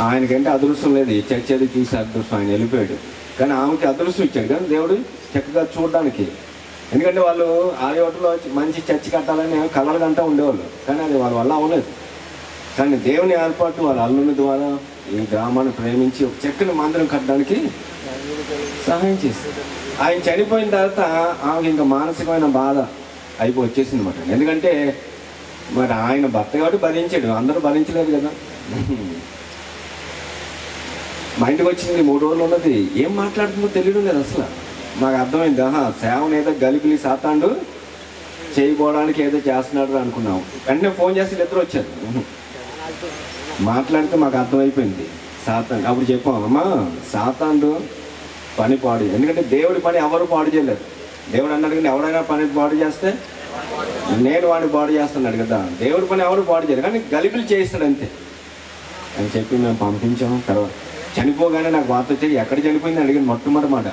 ఆయనకంటే అదృష్టం లేదు, ఈ చర్చ అది చూసి అదృష్టం, ఆయన వెళ్ళిపోయాడు. కానీ ఆమెకి అదృష్టం ఇచ్చాడు కానీ దేవుడు చక్కగా చూడడానికి. ఎందుకంటే వాళ్ళు ఆర్యోటలో మంచి చర్చి కట్టాలని కలలు అంటూ ఉండేవాళ్ళు, కానీ అది వాళ్ళ వల్ల అవ్వలేదు. కానీ దేవుని ఏర్పాటు వాళ్ళ అల్లుని ద్వారా ఈ గ్రామాన్ని ప్రేమించి ఒక చక్కని మందిరం కట్టడానికి సహాయం చేశారు. ఆయన చనిపోయిన తర్వాత ఆమెకి ఇంకా మానసికమైన బాధ వచ్చేసింది అన్నమాట. ఎందుకంటే మరి ఆయన భర్త కాబట్టి భరించాడు, అందరూ భరించలేదు కదా. మా ఇంటికి వచ్చింది 3 రోజులు ఉన్నది, ఏం మాట్లాడుతుందో తెలియడం లేదు అసలు. మాకు అర్థమైంది, సేవను ఏదో గలిపిలి సాతాండు చేయబోవడానికి ఏదో చేస్తున్నాడు అనుకున్నాము. వెంటనే ఫోన్ చేసి ఇద్దరు వచ్చారు, మాట్లాడితే మాకు అర్థమైపోయింది సాతాండు. అప్పుడు చెప్పాం, అమ్మా సాతాండు పని పాడు, ఎందుకంటే దేవుడి పని ఎవరు పాడు చేయలేరు. దేవుడు అన్నాడు కానీ ఎవరైనా పని పాడు చేస్తే నేను వాడిని పాడు చేస్తున్నాడు కదా, దేవుడి పని ఎవరు పాడు చేయరు, కానీ గలిపిలు చేయిస్తాడు అంతే అని చెప్పి మేము పంపించాము. తర్వాత చనిపోగానే నాకు వార్త వచ్చేది, ఎక్కడ చనిపోయింది అడిగాను. మొట్టమొదటి మాట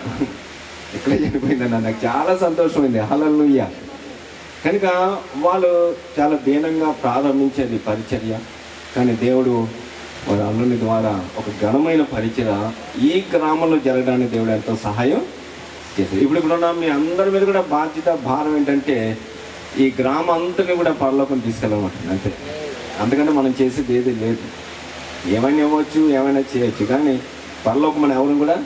ఇక్కడే చనిపోయిందన్న, నాకు చాలా సంతోషమైంది. హల్లెలూయా. కనుక వాళ్ళు చాలా దీనంగా ప్రారంభించేది పరిచర్య, కానీ దేవుడు వారి అల్లుని ద్వారా ఒక ఘనమైన పరిచర్య ఈ గ్రామంలో జరగడానికి దేవుడు ఎంతో సహాయం చేశారు. ఇప్పుడు ఉన్న మీ అందరి మీద కూడా బాధ్యత, భారం ఏంటంటే ఈ గ్రామం అంతని కూడా పరలోకం తీసుకెళ్ళమంటుంది అంతే. అందుకంటే మనం చేసేది ఏది లేదు, ఏమైనా ఇవ్వచ్చు, ఏమైనా చేయొచ్చు, కానీ పరలోకం మనం ఎవరిని కూడా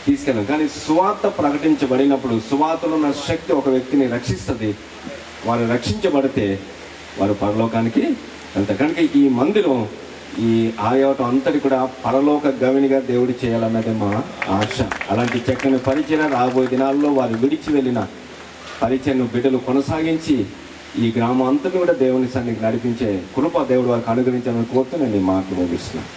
తీసుకెళ్ళాం. కానీ సువార్త ప్రకటించబడినప్పుడు సువార్తలో ఉన్న శక్తి ఒక వ్యక్తిని రక్షిస్తుంది. వారు రక్షించబడితే వారు పరలోకానికి వెళ్తారు. కనుక ఈ మందిరం, ఈ ఆయోటం అంతటి కూడా పరలోక గవినిగా దేవుడు చేయాలన్నది మా ఆశ. అలాంటి చక్కని పరిచయం రాబోయే దినాల్లో వారు విడిచి వెళ్ళిన పరిచయను బిడ్డలు కొనసాగించి ఈ గ్రామం అంతటి కూడా దేవుని సన్నిధికి నడిపించే కృప దేవుడు వారికి అనుగ్రహించాలని కోరుతూ నేను ఈ మాటలు ముగిస్తున్నాను.